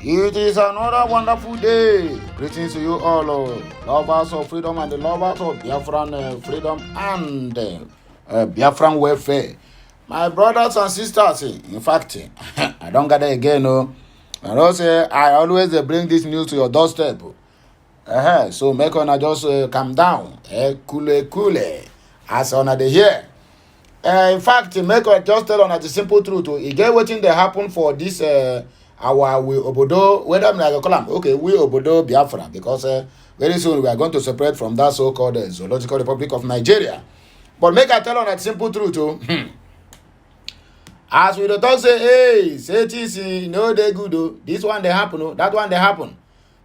It is another wonderful day. Greetings to you all, lovers of freedom and the lovers of Biafran freedom and Biafran welfare. My brothers and sisters, in fact, I don't gather again, no. And also, I always bring this news to your doorstep. So make una just calm down, cool, as una dey hear. In fact, make una just tell una the simple truth. E get wetin dey happen for this our we obodo, whether I go call am, okay, we obodo Biafra, because very soon we are going to separate from that so-called zoological Republic of Nigeria. But make I tell una the simple truth, as we dey talk say, hey, say this no dey good, this one dey happen, that one dey happen.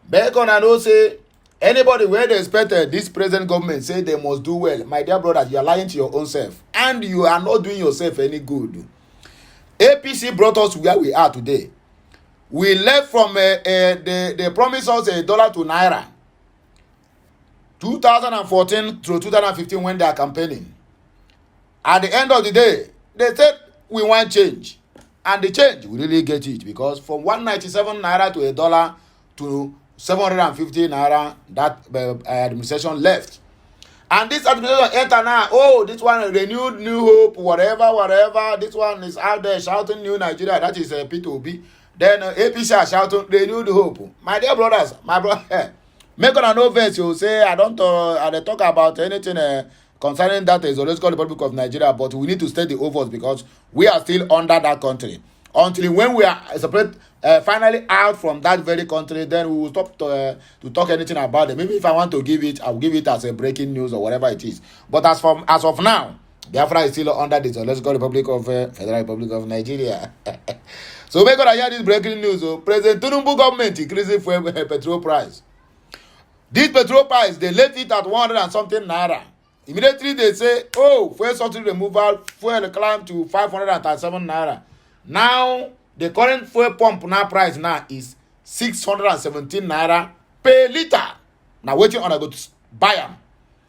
Make una know say anybody where they expect this present government say they must do well, my dear brothers, you are lying to your own self, and you are not doing yourself any good. APC brought us where we are today. We left from they promised us $1 to naira. 2014 to 2015 when they are campaigning. At the end of the day, they said we want change, and the change we really get it, because from 197 naira to $1 to 750 naira, that administration left. And this administration enter now, oh, this one renewed new hope, whatever. This one is out there shouting new Nigeria, that is P2B. Then APC are shouting renewed hope. My dear brothers, my brother, make on no verse, you say, I don't talk about anything concerning that zoological Republic of Nigeria, but we need to stay the overs because we are still under that country. Until when we are separate, finally out from that very country, then we will stop to talk anything about it. Maybe if I want to give it, I'll give it as a breaking news or whatever it is. But as of now, Biafra is still under the zoological Republic of Federal Republic of Nigeria. So we're gonna hear this breaking news. President Tinubu government increasing petrol price. This petrol price, they left it at 100 and something naira. Immediately they say, oh, fuel subsidy removal, fuel climb to 537 naira. Now the current fuel pump now price now is 617 naira per liter. Now waiting on I go to buy them.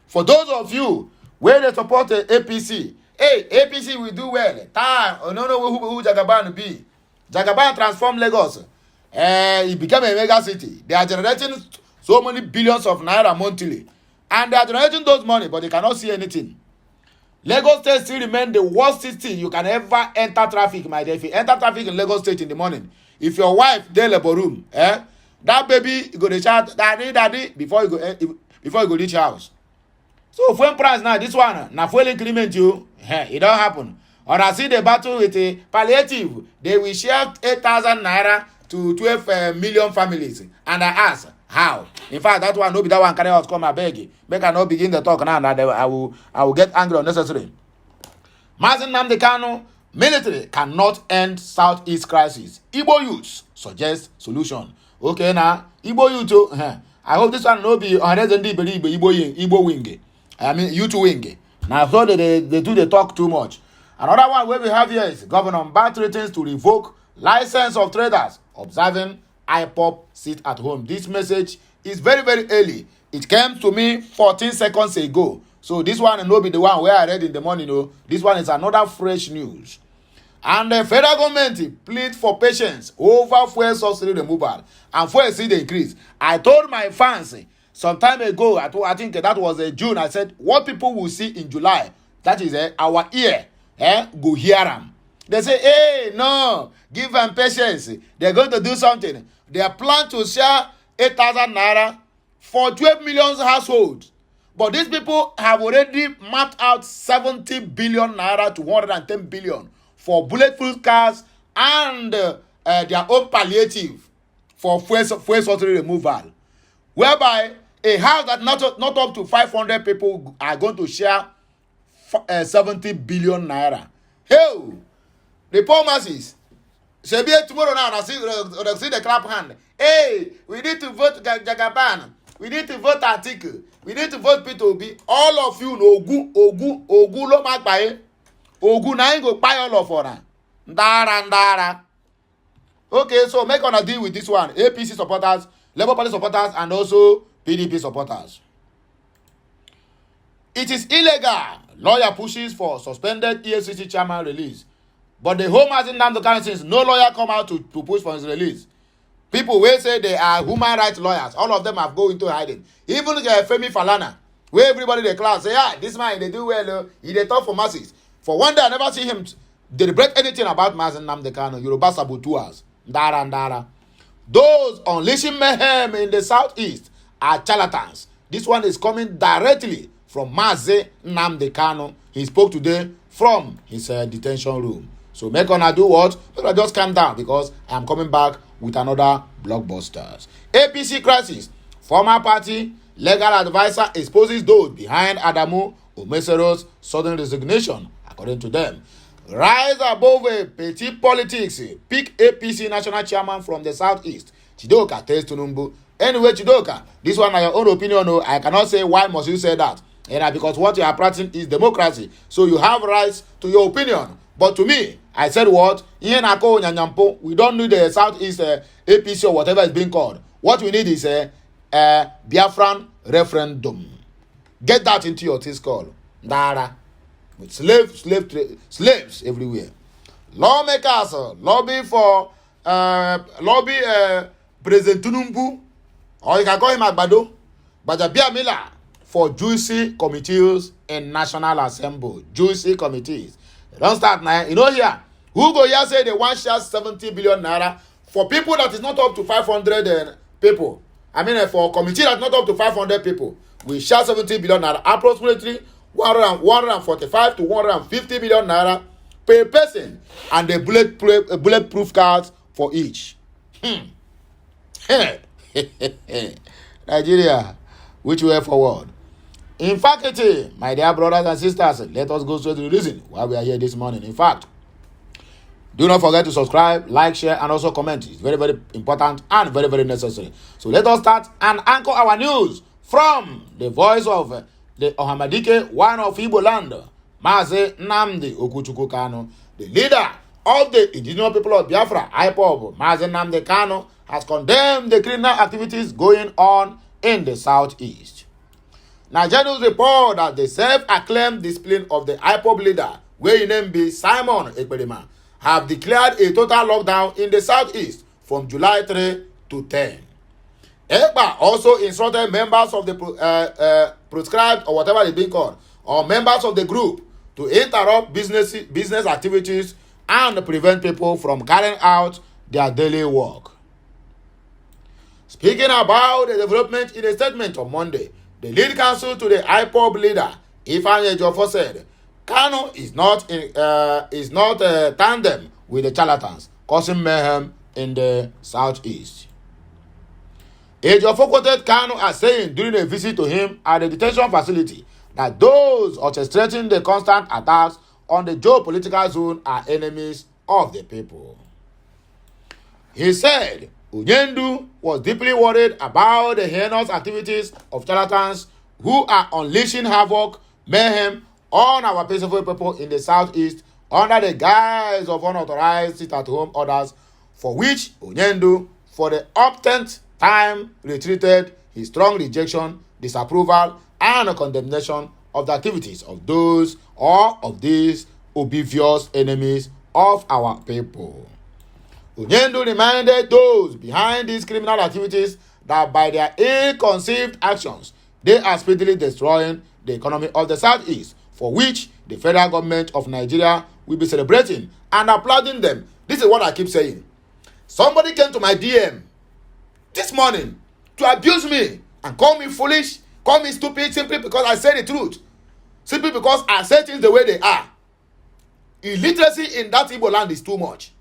For those of you where they support the APC, hey, APC will do well. Time, no, who Jagaban be. Jagaban transformed Lagos. It became a mega city. They are generating so many billions of naira monthly. And they are generating those money, but they cannot see anything. Lagos State still remain the worst city you can ever enter traffic, my dear. If you enter traffic in Lagos State in the morning, if your wife dey labor room, that baby go to shout, daddy, before you go reach house. So fuel price now, this one, na fuel increment you, it don't happen. Or I see the battle with a palliative, they will share 8,000 naira to 12 million families. And I ask, how? In fact, that one no be that one carry out come abeg. Make I not begin the talk now. I will get angry unnecessary. Mazin Nnamdi Kanu, military cannot end Southeast crisis. Igbo youths suggest solution. Okay now, Igbo youth too. I hope this one no be Igbo wing. I mean youth wing. Now so they do the talk too much. Another one where we have here is Governor Mbah threatens to revoke license of traders observing IPOP sit at home. This message is very, very early. It came to me 14 seconds ago. So this one no be the one where I read in the morning. This one is another fresh news. And the federal government plead for patience over fuel subsidy removal and fuel subsidy increase. I told my fans some time ago, I think that was June, I said what people will see in July, that is our ear, go hear them. They say, hey, no, give them patience. They're going to do something. They plan to share 8,000 naira for 12 million households. But these people have already mapped out 70 billion naira to 110 billion for bulletproof cars and their own palliative for fuel subsidy removal. Whereby a house that not up to 500 people are going to share 70 billion naira. Hell! The poor masses. Shebi tomorrow now, I see the clap hand. Hey, we need to vote Jagaban. We need to vote Article. We need to vote P2B. All of you know Ogu lo mak bae. Ogu na go buy all of ona. Ndara. Okay, so make on a deal with this one. APC supporters, Labour Party supporters, and also PDP supporters. It is illegal. Lawyer pushes for suspended EFCC chairman release. But the Home Hazard Nnamdi Kanu says no lawyer come out to push for his release. People will say they are human rights lawyers. All of them have go into hiding. Even Femi Falana, where everybody in the class say, this man, they do well, he they talk for masses. For one day, I never see him deliberate anything about Mazi Nnamdi Kanu, Yoruba saboteurs, Ndara. Those unleashing mayhem in the southeast are charlatans. This one is coming directly from Mazi Nnamdi Kanu. He spoke today from his detention room. So make una do what? Make una just calm down, because I am coming back with another blockbusters. APC crisis. Former party legal advisor exposes those behind Adamu Omesero's sudden resignation, according to them. Rise above petty politics. Pick APC national chairman from the southeast. Chidoka tells Tinubu. Anyway, Chidoka, this one is your own opinion. No, I cannot say why must you say that. Because what you are practicing is democracy. So you have rights to your opinion. But to me, I said what? We don't need the Southeast APC or whatever is being called. What we need is a Biafran referendum. Get that into your call. Dara. With slaves everywhere. Lawmakers lobby for President Tinubu, or you can call him Agbado, Bajabiamila, for juicy committees in National Assembly. Juicy committees. Don't start now. Here, who go here say they want share 70 billion naira for people that is not up to 500 people. For a committee that is not up to 500 people, we share 70 billion naira, approximately 145 to 150 billion naira per person, and a bulletproof cards for each. Nigeria, which way forward? In fact, my dear brothers and sisters, let us go straight to the reason why we are here this morning. In fact, do not forget to subscribe, like, share, and also comment. It's very, very important and very, very necessary. So let us start and anchor our news from the voice of the Ohamadike, one of Igbo land, Mazi Nnamdi Okuchukwu Kanu, the leader of the indigenous people of Biafra, IPOB. Mazi Nnamdi Kanu has condemned the criminal activities going on in the southeast. Nigeria News report that the self-acclaimed discipline of the IPOB leader, where his name be Simon Ekperima, have declared a total lockdown in the southeast from July 3 to 10. Ekpa also instructed members of the proscribed, or whatever it's being called, or members of the group, to interrupt business activities and prevent people from carrying out their daily work. Speaking about the development in a statement on Monday, the lead counsel to the IPOB leader, Ifeanyi Ejiofor, said Kanu is not tandem with the charlatans causing mayhem in the southeast. Ejiofor quoted Kanu as saying during a visit to him at the detention facility that those orchestrating the constant attacks on the geopolitical zone are enemies of the people. He said Unyendu was deeply worried about the heinous activities of charlatans who are unleashing havoc, mayhem on our peaceful people in the southeast under the guise of unauthorized sit-at-home orders, for which Unyendu, for the uptenth time, retreated his strong rejection, disapproval, and condemnation of the activities of those or of these obvious enemies of our people. Unyendu reminded those behind these criminal activities that by their ill-conceived actions, they are speedily destroying the economy of the southeast, for which the federal government of Nigeria will be celebrating and applauding them. This is what I keep saying. Somebody came to my DM this morning to abuse me and call me foolish, call me stupid, simply because I say the truth, simply because I say things the way they are. Illiteracy in that Igbo land is too much.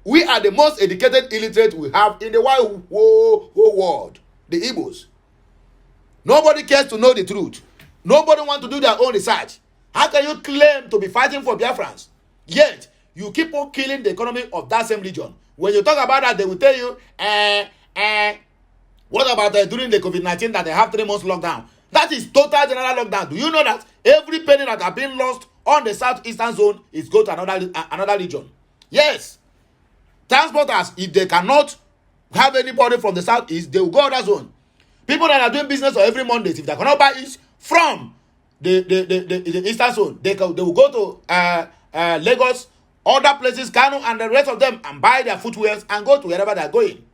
We are the most educated illiterate we have in the whole world, the Igbos. Nobody cares to know the truth. Nobody wants to do their own research. How can you claim to be fighting for Biafrans, yet you keep on killing the economy of that same region? When you talk about that, they will tell you, what about during the COVID-19 that they have 3 months lockdown? That is total general lockdown. Do you know that every penny that have been lost on the southeastern zone is go to another region? Yes. Transporters, if they cannot have anybody from the southeast, they will go other zone. People that are doing business on every Monday, if they cannot buy it from the eastern zone, they will go to Lagos other places, Kano and the rest of them, and buy their footwears and go to wherever they're going.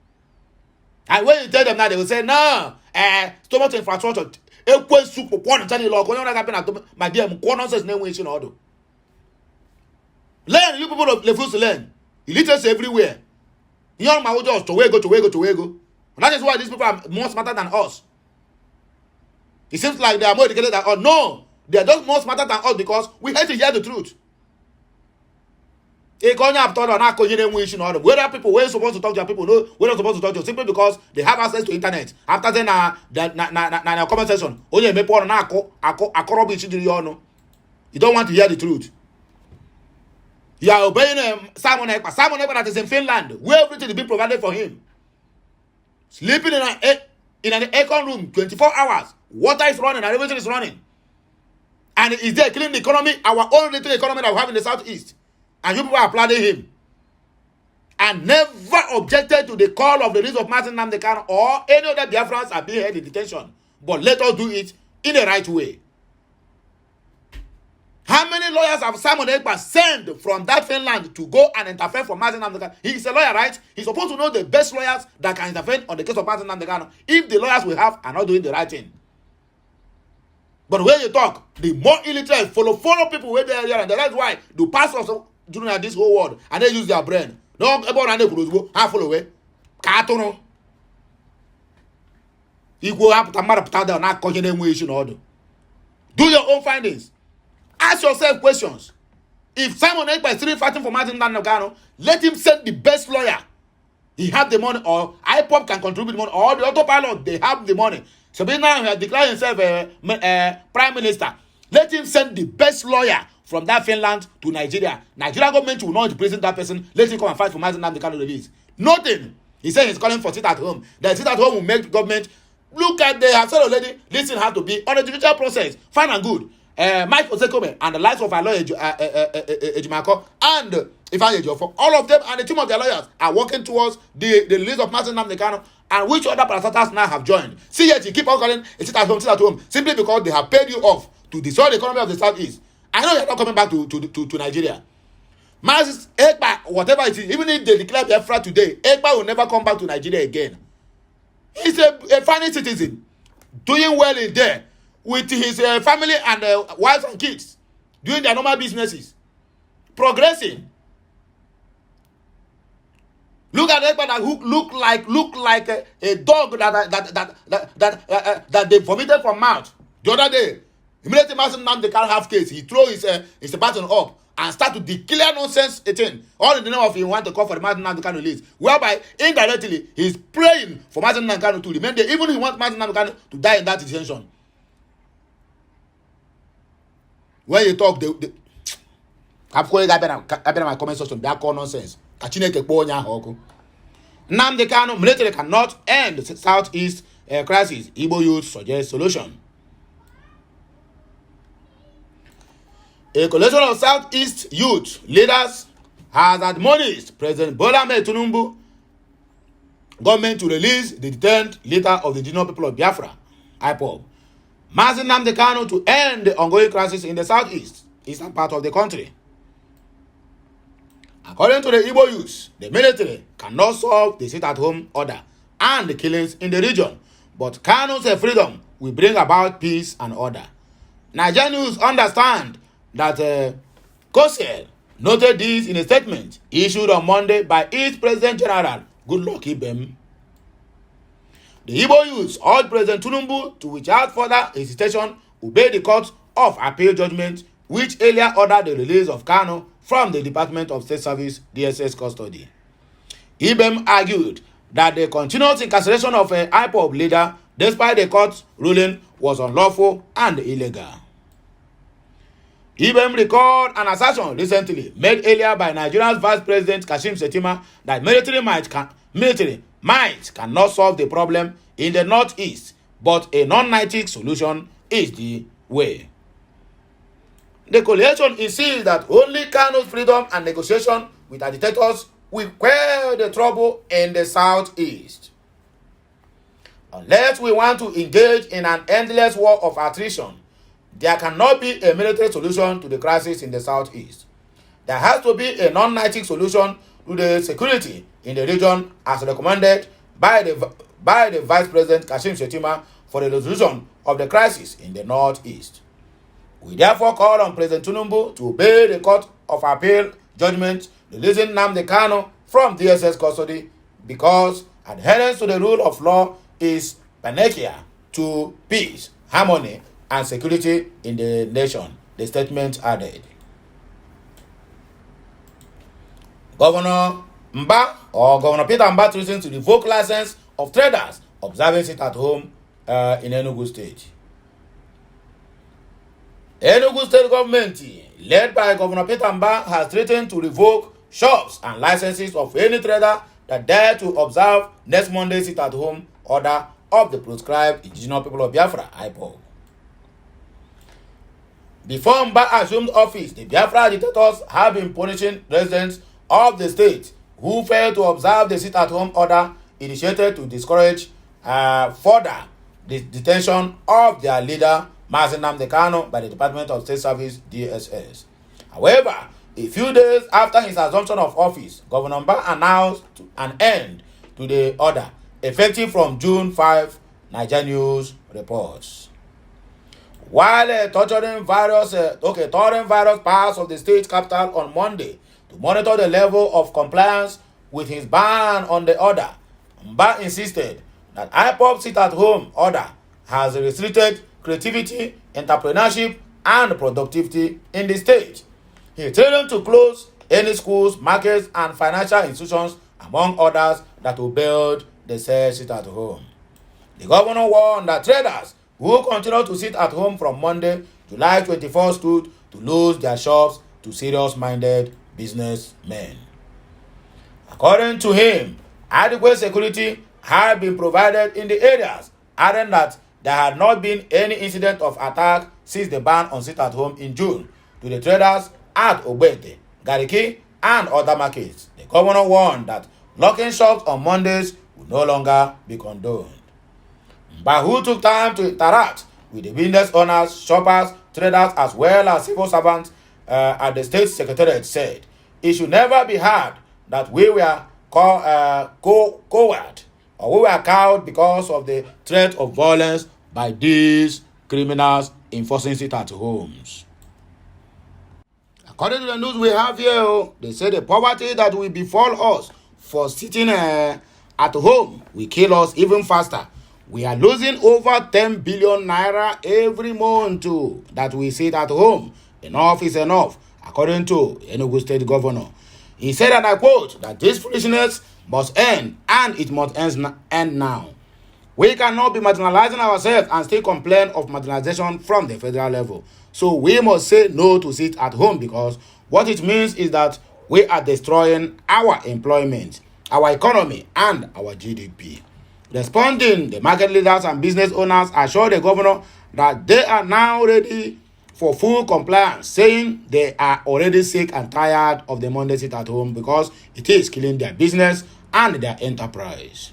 And when you tell them that, they will say, no, so much infrastructure. My dear, nonsense, no way, learn, you people refuse to learn. Illiteracy everywhere. Young man just to go. And that is why these people are more smarter than us. It seems like they are more educated than us. No, they are just more smarter than us because we hate to hear the truth. Whether people were supposed to talk to their people, no, we're not supposed to talk to simply because they have access to internet. After then, na comment section, you don't want to hear the truth. You are obeying Simon Ekpa. Simon Ekpa that is in Finland, where everything is being provided for him. Sleeping in an aircon room 24 hours. Water is running and everything is running. And is there killing the economy, our own little economy that we have in the southeast. And you people are applauding him. And never objected to the call of the release of Martin Nnamdi Kanu or any other Biafrans are being held in detention. But let us do it in the right way. How many lawyers have Simon Ekpa sent from that Finland to go and interfere for Martin Nnamdi Kanu? He is a lawyer, right? He's supposed to know the best lawyers that can intervene on the case of Martin Nnamdi Kanu if the lawyers we have are not doing the right thing. But when you talk, the more illiterate follow people where they are here, and that's why the pastors during this whole world and they use their brain. No, everyone they follow away. Cartoon. Equal up to matter not coordination order. Do your own findings. Ask yourself questions. If Simon Ekpa is still fighting for Martin Nnamdi Kanu, let him send the best lawyer. He have the money, or IPOP can contribute money, or the autopilot, they have the money. So now he has declared himself prime minister. Let him send the best lawyer from that Finland to Nigeria. Nigeria government will not imprison that person. Let him come and fight for Martin Nnamdi Kanu release. Nothing. He said he's calling for sit at home. The sit at home will make the government look at they have said already. This thing has to be on a judicial process. Fine and good. Mike Osekome and the likes of our lawyer Ejimako and Ifeanyi Ejiofor, all of them and the team of their lawyers are working towards the release of Martin Nnamdi Kanu, and which other parastatals now have joined. See yet you keep on calling sit at home, simply because they have paid you off to destroy the economy of the southeast. I know you're not coming back to Nigeria. Mas Ekpa, whatever it is, even if they declare Biafra today, Ekpa will never come back to Nigeria again. He's a funny citizen, doing well in there with his family and wives and kids, doing their normal businesses, progressing. Look at Ekpa that look like a dog that they vomited from mouth the other day. Immediately Martin Nnamdi Kanu have case, he throw his baton up and start to declare nonsense thing. All in the name of he want to call for the Martin Nnamdi Kanu release, whereby indirectly he's praying for Martin Nnamdi Kanu to remain there, even he wants Martin Nnamdi Kanu to die in that detention. When you talk, I've called my comment section, they are called nonsense. Nnamdi Kanu military cannot end the southeast crisis. Igbo youth suggest solution. A coalition of Southeast youth leaders has admonished President Bola Ahmed Tinubu government to release the detained leader of the indigenous people of Biafra, IPOB, Martin Nnamdi Kanu, to end the ongoing crisis in the southeast, eastern part of the country. According to the Igbo youth, the military cannot solve the sit-at-home order and the killings in the region, but Kanu's freedom will bring about peace and order. Nigerian news understand that Kosiel noted this in a statement issued on Monday by its President General, Goodluck Ibem. The Igbo youth urged President Tinubu to without further hesitation obey the Court of Appeal judgment which earlier ordered the release of Kanu from the Department of State Service DSS custody. Ibem argued that the continuous incarceration of an IPOB leader, despite the court's ruling, was unlawful and illegal. Ibem recalled an assertion recently made earlier by Nigeria's Vice President Kashim Shettima that military might cannot solve the problem in the northeast, but a non-kinetic solution is the way. The coalition insists that only Kanu's freedom and negotiation with agitators will quell the trouble in the southeast. Unless we want to engage in an endless war of attrition, there cannot be a military solution to the crisis in the southeast. there has to be a non-kinetic solution to the security in the region as recommended by the Vice President Kashim Shettima for the resolution of the crisis in the northeast. We therefore call on President Tinubu to obey the Court of Appeal judgment releasing Nnamdi Kanu from DSS custody because adherence to the rule of law is panacea to peace, harmony, and security in the nation, the statement added. Governor Peter Mba threatened to revoke license of traders observing sit at home in Enugu State. Enugu State government, led by Governor Peter Mba, has threatened to revoke shops and licenses of any trader that dare to observe next Monday sit at home order of the proscribed indigenous people of Biafra, IPOB. Before Mba assumed office, the Biafra dictators have been punishing residents of the state who failed to observe the sit-at-home order initiated to discourage further the detention of their leader, Mazi Nnamdi Kanu, by the Department of State Service, DSS. However, a few days after his assumption of office, Governor Mba announced an end to the order, effective from June 5, Nigeria News reports. While touring various parts of the state capital on Monday to monitor the level of compliance with his ban on the order, Mba insisted that IPOB sit-at-home order has restricted creativity, entrepreneurship, and productivity in the state. He threatened to close any schools, markets, and financial institutions, among others, that will build the said sit-at-home. The governor warned that traders who continue to sit at home from Monday, July 24th, stood to lose their shops to serious-minded businessmen. According to him, adequate security had been provided in the areas, adding that there had not been any incident of attack since the ban on sit-at-home in June to the traders at Ogbete, Gariki, and other markets. The governor warned that locking shops on Mondays would no longer be condoned. But who took time to interact with the business owners, shoppers, traders, as well as civil servants at the state secretariat said, it should never be heard that we were coward or we were cowed because of the threat of violence by these criminals enforcing sit-at-homes. According to the news we have here, they say the poverty that will befall us for sitting at home will kill us even faster. We are losing over 10 billion naira every month that we sit at home. Enough is enough, according to Enugu State Governor. He said, and I quote, that this foolishness must end, and it must end now. We cannot be marginalizing ourselves and still complain of marginalization from the federal level. So we must say no to sit at home, because what it means is that we are destroying our employment, our economy, and our GDP. Responding, the market leaders and business owners assured the governor that they are now ready for full compliance, saying they are already sick and tired of the Monday sit at home because it is killing their business and their enterprise.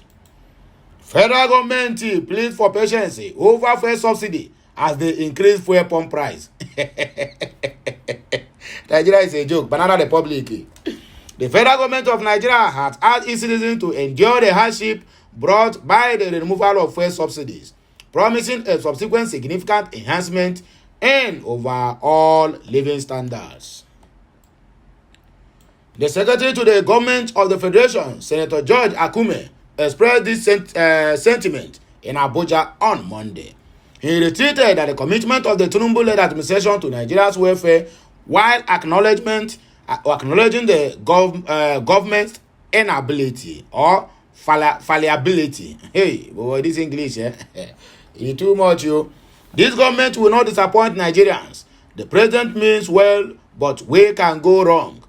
Federal government pleads for patience over fuel subsidy as they increase fuel pump price. Nigeria is a joke. Banana Republic. The federal government of Nigeria has asked its citizens to endure the hardship brought by the removal of fuel subsidies, promising a subsequent significant enhancement in overall living standards. The Secretary to the Government of the Federation, Senator George Akume, expressed this sentiment in Abuja on Monday. He reiterated that the commitment of the Tinubu-led administration to Nigeria's welfare, while acknowledging the government's inability or fallibility. Hey, boy, this English, it's too much, yo. This government will not disappoint Nigerians. The president means well, but we can go wrong.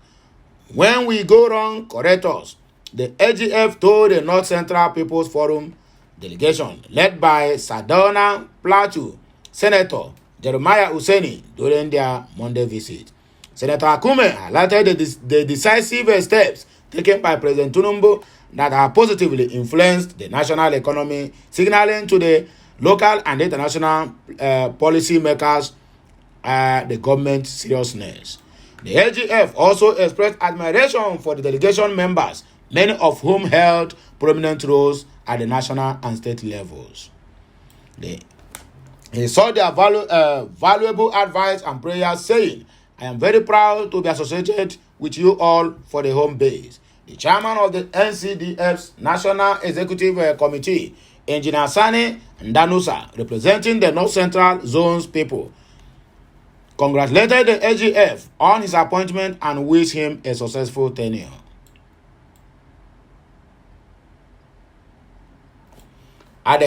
When we go wrong, correct us. The AGF told the North Central People's Forum delegation, led by Sardauna Plateau Senator Jeremiah Useni, during their Monday visit. Senator Akume highlighted the decisive steps taken by President Tinubu that have positively influenced the national economy, signaling to the local and international policy makers the government's seriousness. The AGF also expressed admiration for the delegation members, many of whom held prominent roles at the national and state levels. He saw their valuable advice and prayers, saying, "I am very proud to be associated with you all for the home base." The chairman of the NCDF's National Executive Committee, Engineer Sani Ndanusa, representing the North Central Zone's people, congratulated the AGF on his appointment and wished him a successful tenure. As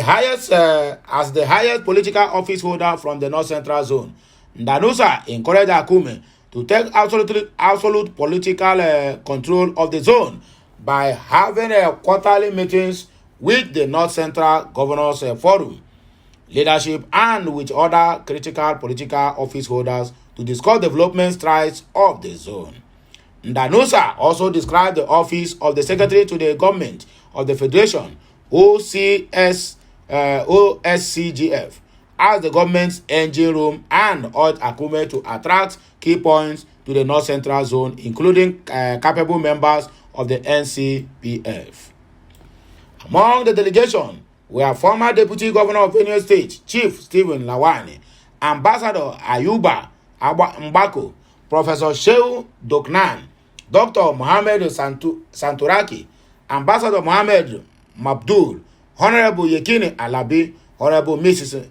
the highest political office holder from the North Central Zone, Ndanusa encouraged Akume to take absolute political control of the zone by having quarterly meetings with the North Central Governors Forum leadership and with other critical political office holders to discuss development strides of the zone. Ndanusa also described the office of the Secretary to the Government of the Federation, OSCGF, as the government's engine room, and urged Akume to attract key points to the North Central Zone, including capable members of the NCPF. Among the delegation were former Deputy Governor of Benue State, Chief Stephen Lawani, Ambassador Ayuba Mbako, Professor Shehu Doknan, Dr. Mohammed Santuraki, Ambassador Mohammed Mabdul, Honorable Yekini Alabi, Honorable Mrs.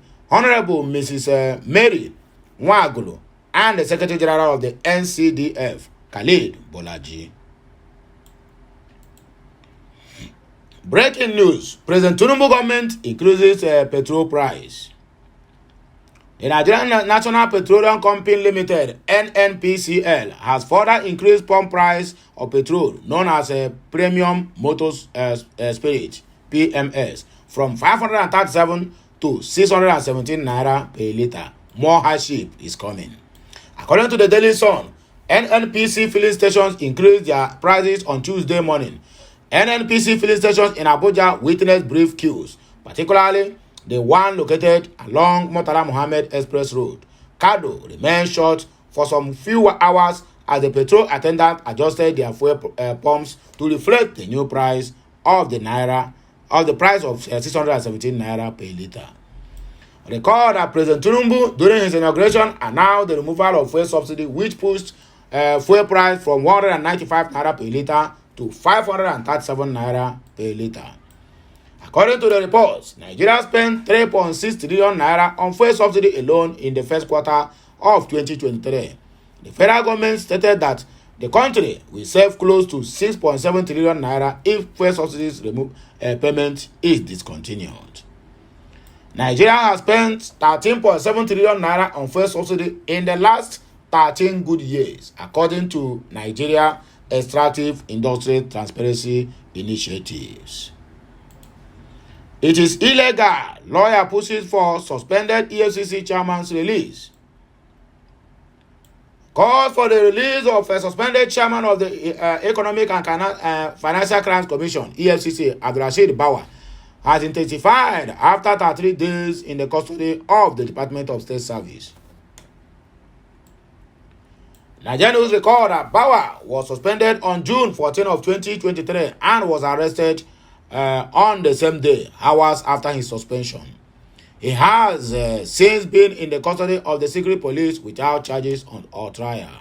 Mary Nwagulu, and the Secretary General of the NCDF, Khalid Bolaji. Breaking news: President Tinubu government increases petrol price. The Nigerian National Petroleum Company Limited (NNPCL) has further increased pump price of petrol, known as Premium Motor Spirit (PMS), from 537 to 617 naira per liter. More hardship is coming. According to the Daily Sun, NNPC filling stations increased their prices on Tuesday morning. NNPC filling stations in Abuja witnessed brief queues, particularly the one located along Murtala Muhammed Express Road. Kado remained short for some few hours as the petrol attendant adjusted their fuel pumps to reflect the new price of the price of 617 naira per liter. Recall that President Tinubu, during his inauguration, announced the removal of fuel subsidy, which pushed fuel price from 195 naira per liter to 537 naira per liter. According to the reports, Nigeria spent 3.6 trillion naira on fuel subsidy alone in the first quarter of 2023. The federal government stated that the country will save close to 6.7 trillion naira if fuel subsidies payment is discontinued. Nigeria has spent 13.7 trillion naira on fuel subsidy in the last 13 good years, according to Nigeria Extractive Industry Transparency Initiatives. It is illegal. Lawyer pushes for suspended EFCC chairman's release. Calls for the release of a suspended chairman of the Economic and Financial Crimes Commission, EFCC, Abdulrasheed Bawah, has intensified after 33 days in the custody of the Department of State Service. Nigerian news record that Bawah was suspended on June 14 of 2023 and was arrested on the same day, hours after his suspension. He has since been in the custody of the secret police without charges or trial.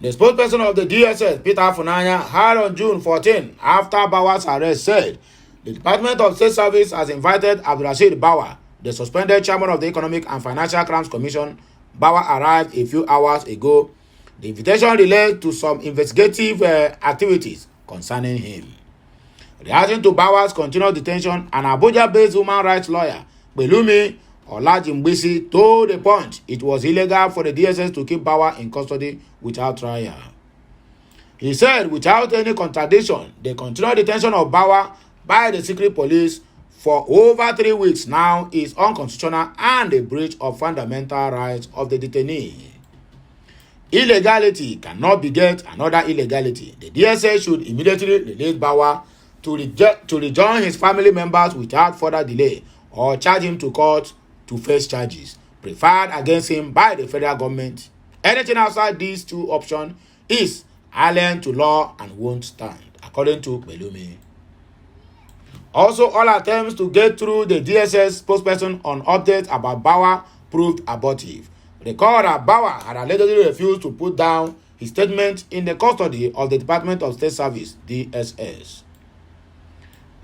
The spokesperson of the DSS, Peter Funanya, had on June 14, after Bawah's arrest, said the Department of State Service has invited Abdulrasheed Bawah, the suspended chairman of the Economic and Financial Crimes Commission. Bawah arrived a few hours ago. The invitation relates to some investigative activities concerning him. Reacting to Bawah's continued detention, an Abuja-based human rights lawyer, Belumi Olajimbisi, told the Punch it was illegal for the DSS to keep Bawah in custody without trial. He said without any contradiction, the continued detention of Bawah by the secret police for over 3 weeks now is unconstitutional and a breach of fundamental rights of the detainee. Illegality cannot beget another illegality. The DSA should immediately release Bawah to rejoin his family members without further delay, or charge him to court to face charges preferred against him by the federal government Anything outside these two options is alien to law and won't stand, according to Pelumi. Also, all attempts to get through the DSS spokesperson on updates about Bauer proved abortive. Recall that Bauer had allegedly refused to put down his statement in the custody of the Department of State Service, DSS.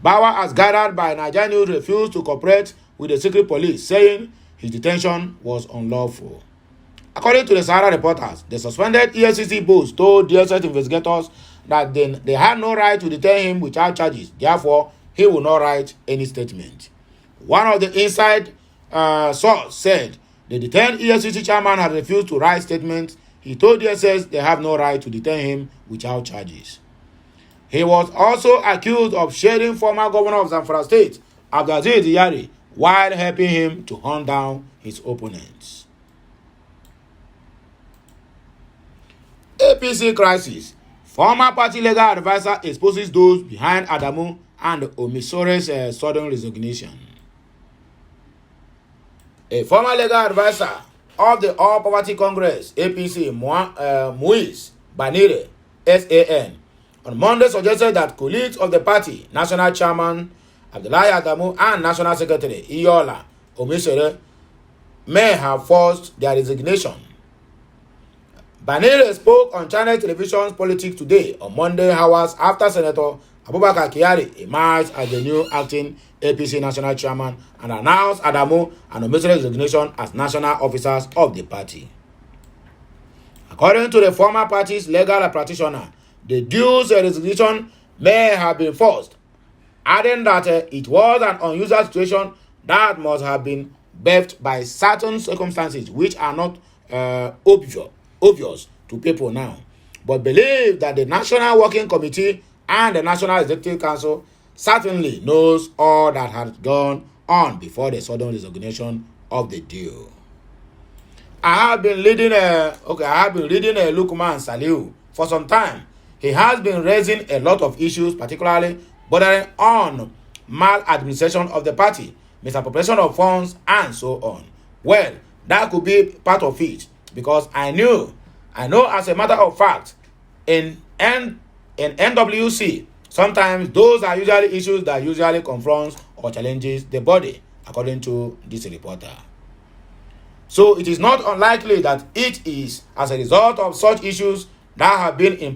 Bauer, as gathered by Nigerian News, refused to cooperate with the secret police, saying his detention was unlawful. According to the Sahara reporters, the suspended EFCC boss told DSS investigators that they had no right to detain him without charges. Therefore, he will not write any statement. One of the inside source said the detained EFCC chairman had refused to write statements. He told DSS they have no right to detain him without charges. He was also accused of shading former governor of Zamfara State, Abdulaziz Yari, while helping him to hunt down his opponents. APC crisis. Former party legal advisor exposes those behind Adamu and Omisore's sudden resignation. A former legal advisor of the All Poverty Congress, APC, Muiz Banire, SAN, on Monday suggested that colleagues of the party, National Chairman Abdullahi Adamu and National Secretary Iyola Omisore, may have forced their resignation. Banire spoke on Channel Television's Politics Today on Monday, hours after Senator Abubakar Kyari emerged as the new acting APC national chairman and announced Adamu and Omisore's resignation as national officers of the party. According to the former party's legal practitioner, the due's resignation may have been forced, adding that it was an unusual situation that must have been birthed by certain circumstances which are not obvious to people now, but believe that the National Working Committee and the National Executive Council certainly knows all that had gone on before the sudden resignation of the deal. I have been reading Lukman Saliu for some time. He has been raising a lot of issues, particularly bordering on maladministration of the party, misappropriation of funds, and so on. Well, that could be part of it, because I know as a matter of fact, in NWC, sometimes those are usually issues that usually confronts or challenges the body, according to this reporter. So it is not unlikely that it is as a result of such issues that have been in